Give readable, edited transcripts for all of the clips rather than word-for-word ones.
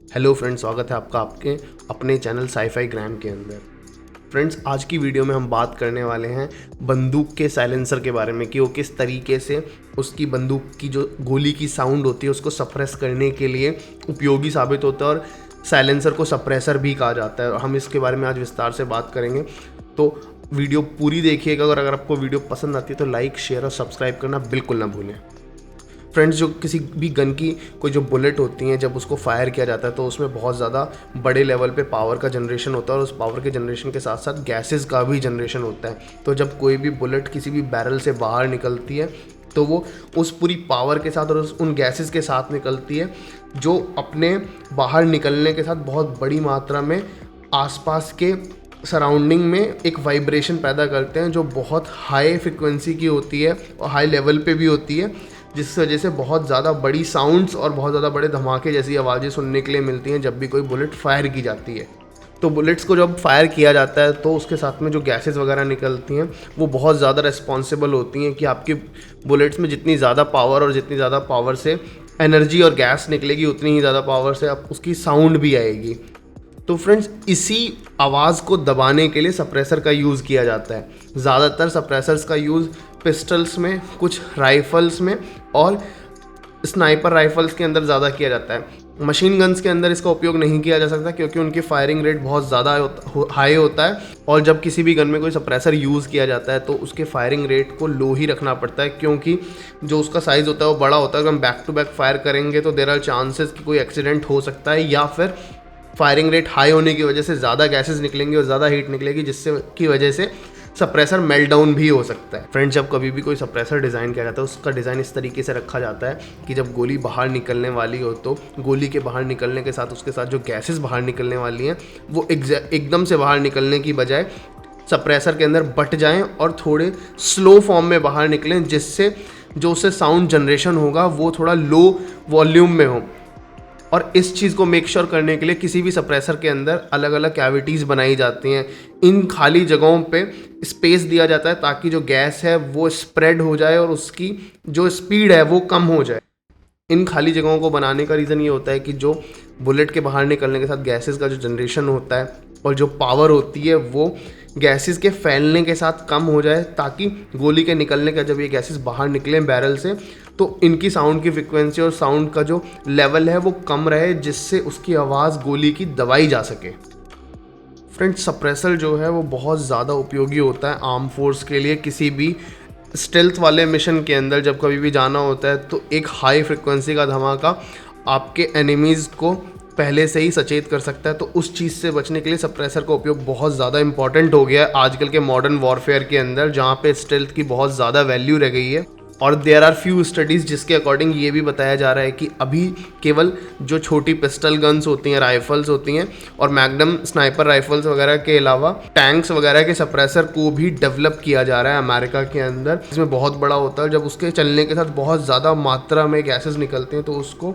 Hello friends, स्वागत है आपका आपके अपने चैनल साईफाई ग्राम के अंदर। फ्रेंड्स, आज की वीडियो में हम बात करने वाले हैं बंदूक के साइलेंसर के बारे में कि वो किस तरीके से उसकी बंदूक की जो गोली की साउंड होती है उसको सप्रेस करने के लिए उपयोगी साबित होता है, और साइलेंसर को सप्रेसर भी कहा जाता है। और हम इसके बारे में आज विस्तार से बात करेंगे, तो वीडियो पूरी देखिएगा। और अगर आपको वीडियो पसंद आती है तो लाइक, शेयर और सब्सक्राइब करना बिल्कुल ना भूलें। फ्रेंड्स, जो किसी भी गन की कोई जो बुलेट होती हैं, जब उसको फायर किया जाता है तो उसमें बहुत ज़्यादा बड़े लेवल पे पावर का जनरेशन होता है, और उस पावर के जनरेशन के साथ साथ गैसेस का भी जनरेशन होता है। तो जब कोई भी बुलेट किसी भी बैरल से बाहर निकलती है तो वो उस पूरी पावर के साथ और उन गैसेस के साथ निकलती है, जो अपने बाहर निकलने के साथ बहुत बड़ी मात्रा में आसपास के सराउंडिंग में एक वाइब्रेशन पैदा करते हैं, जो बहुत हाई फ्रिक्वेंसी की होती है और हाई लेवल पे भी होती है, जिस वजह से बहुत ज़्यादा बड़ी साउंड्स और बहुत ज़्यादा बड़े धमाके जैसी आवाज़ें सुनने के लिए मिलती हैं जब भी कोई बुलेट फायर की जाती है। तो बुलेट्स को जब फायर किया जाता है तो उसके साथ में जो गैसेस वगैरह निकलती हैं वो बहुत ज़्यादा रिस्पॉन्सिबल होती हैं कि आपकी बुलेट्स में जितनी ज़्यादा पावर और जितनी ज़्यादा पावर से एनर्जी और गैस निकलेगी, उतनी ही ज़्यादा पावर से आप उसकी साउंड भी आएगी। तो फ्रेंड्स, इसी आवाज़ को दबाने के लिए सप्रेसर का यूज़ किया जाता है। ज़्यादातर सप्रेसर्स का यूज़ पिस्टल्स में, कुछ राइफ़ल्स में और स्नाइपर राइफ़ल्स के अंदर ज़्यादा किया जाता है। मशीन गन्स के अंदर इसका उपयोग नहीं किया जा सकता क्योंकि उनकी फायरिंग रेट बहुत ज़्यादा हाई होता है, और जब किसी भी गन में कोई सप्रेसर यूज़ किया जाता है तो उसके फायरिंग रेट को लो ही रखना पड़ता है, क्योंकि जो उसका साइज़ होता है वो बड़ा होता है। अगर हम बैक टू बैक फायर करेंगे तो देयर आर चांसेस कि कोई एक्सीडेंट हो सकता है, या फिर फायरिंग रेट हाई होने की वजह से ज़्यादा गैसेस निकलेंगी और ज़्यादा हीट निकलेगी, जिससे की वजह से सप्रेसर मेल्ट डाउन भी हो सकता है। फ्रेंड्स, जब कभी भी कोई सप्रेसर डिज़ाइन किया जाता है उसका डिज़ाइन इस तरीके से रखा जाता है कि जब गोली बाहर निकलने वाली हो तो गोली के बाहर निकलने के साथ उसके साथ जो गैसेस बाहर निकलने वाली हैं वो एकदम से बाहर निकलने की बजाय सप्रेसर के अंदर बट जाएं और थोड़े स्लो फॉर्म में बाहर निकलें, जिससे जो उससे साउंड जनरेशन होगा वो थोड़ा लो वॉल्यूम में हो। और इस चीज़ को मेक श्योर करने के लिए किसी भी सप्रेसर के अंदर अलग अलग कैविटीज़ बनाई जाती हैं। इन खाली जगहों पे स्पेस दिया जाता है ताकि जो गैस है वो स्प्रेड हो जाए और उसकी जो स्पीड है वो कम हो जाए। इन खाली जगहों को बनाने का रीज़न ये होता है कि जो बुलेट के बाहर निकलने के साथ गैसेस का जो जनरेशन होता है और जो पावर होती है वो गैसेस के फैलने के साथ कम हो जाए, ताकि गोली के निकलने का जब ये गैसेस बाहर निकलें बैरल से तो इनकी साउंड की फ्रिक्वेंसी और साउंड का जो लेवल है वो कम रहे, जिससे उसकी आवाज़ गोली की दबाई जा सके। फ्रेंड्स, सप्रेसर जो है वो बहुत ज़्यादा उपयोगी होता है आर्म फोर्स के लिए। किसी भी स्टेल्थ वाले मिशन के अंदर जब कभी भी जाना होता है तो एक हाई फ्रिक्वेंसी का धमाका आपके एनिमीज़ को पहले से ही सचेत कर सकता है। तो उस चीज़ से बचने के लिए सप्रेसर का उपयोग बहुत ज़्यादा इंपॉर्टेंट हो गया है आजकल के मॉडर्न वॉरफेयर के अंदर, जहाँ पे स्टेल्थ की बहुत ज़्यादा वैल्यू रह गई है। और देयर आर फ्यू स्टडीज़ जिसके अकॉर्डिंग ये भी बताया जा रहा है कि अभी केवल जो छोटी पिस्टल गन्स होती हैं, राइफल्स होती हैं और मैग्नम स्नाइपर राइफल्स वगैरह के अलावा टैंक्स वगैरह के सप्रेसर को भी डेवलप किया जा रहा है अमेरिका के अंदर, जिसमें बहुत बड़ा होता है। जब उसके चलने के साथ बहुत ज़्यादा मात्रा में गैसेस निकलते हैं तो उसको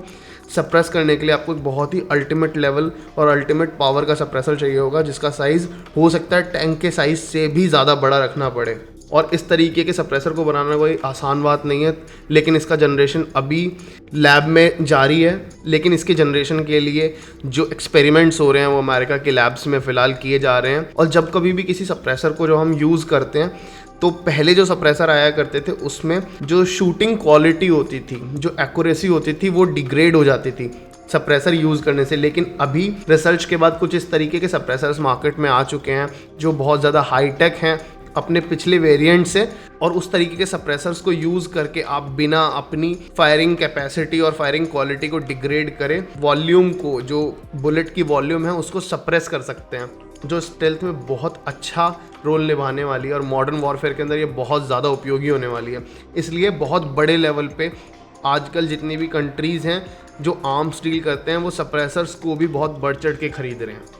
सप्रेस करने के लिए आपको एक बहुत ही अल्टीमेट लेवल और अल्टीमेट पावर का सप्रेसर चाहिए होगा, जिसका साइज़ हो सकता है टैंक के साइज़ से भी ज़्यादा बड़ा रखना पड़े। और इस तरीके के सप्रेसर को बनाना कोई आसान बात नहीं है, लेकिन इसका जनरेशन अभी लैब में जारी है। लेकिन इसके जनरेशन के लिए जो एक्सपेरिमेंट्स हो रहे हैं वो अमेरिका के लैब्स में फ़िलहाल किए जा रहे हैं। और जब कभी भी किसी सप्रेसर को जो हम यूज़ करते हैं तो पहले जो सप्रेसर आया करते थे उसमें जो शूटिंग क्वालिटी होती थी, जो एक्यूरेसी होती थी वो डिग्रेड हो जाती थी सप्रेसर यूज़ करने से। लेकिन अभी रिसर्च के बाद कुछ इस तरीके के सप्रेसर्स मार्केट में आ चुके हैं जो बहुत ज़्यादा हाईटेक हैं अपने पिछले वेरिएंट से, और उस तरीके के सप्रेसर्स को यूज़ करके आप बिना अपनी फायरिंग कैपेसिटी और फायरिंग क्वालिटी को डिग्रेड करें वॉल्यूम को, जो बुलेट की वॉल्यूम है उसको सप्रेस कर सकते हैं, जो स्टेल्थ में बहुत अच्छा रोल निभाने वाली है। और मॉडर्न वॉरफेयर के अंदर ये बहुत ज़्यादा उपयोगी होने वाली है। इसलिए बहुत बड़े लेवल पे आजकल जितनी भी कंट्रीज़ हैं जो आर्म्स डील करते हैं वो सप्रेसर्स को भी बहुत बढ़ चढ़ के खरीद रहे हैं।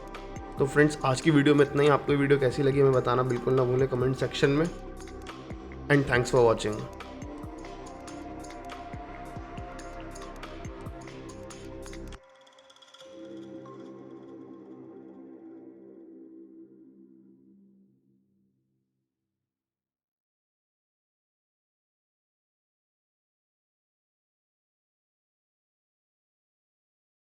तो फ्रेंड्स, आज की वीडियो में इतना ही। आपको वीडियो कैसी लगी हमें बताना बिल्कुल ना भूलें कमेंट सेक्शन में। And thanks for watching.